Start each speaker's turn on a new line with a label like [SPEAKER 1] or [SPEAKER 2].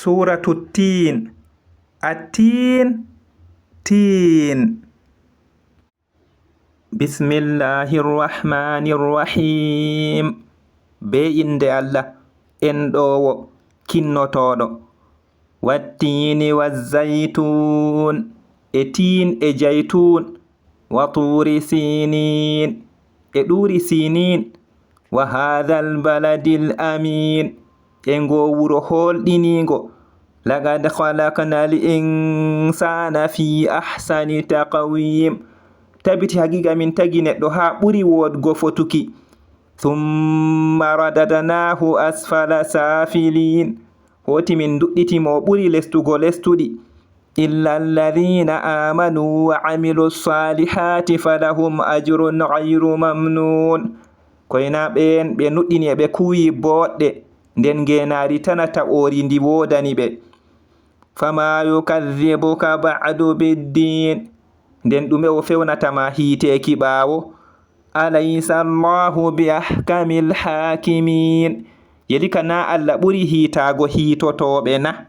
[SPEAKER 1] Suratu Tin. At-Tin, Tin. Bismillahirrahmanirrahim. Be inde Allah enɗowo kinnotoɗo. Wattini wazzaytun. E tin e jaytun. Wa turi sinin. E ɗuri sinin. Wa hadhal baladil amin. E ngo wuro holɗinigo. Laqad khalaqnal insana fi ahsani taqwim. Tabiti haqiqa min tagi neɗɗo ha ɓuri wodgo fotuki. Thumma radadnahu asfala safilin. Hoti min duɗɗiti mo ɓuri lestugo lestuɗi. Illa alladhina amanu wa amilu salihati falahum ajrun ghayru mamnun. Koyna ɓen ɓe nuɗɗini e ɓe kuwi boɗɗe nden genari tanata ori ndi wodani ɓe. Fama yukadhibuka ba'du biddin. Nden ɗume o fewnatama hiteki ɓawo. Alaysa Allahu bi ahkamil hakimin. Yelika na Allah ɓuri hitago hitotoɓe na.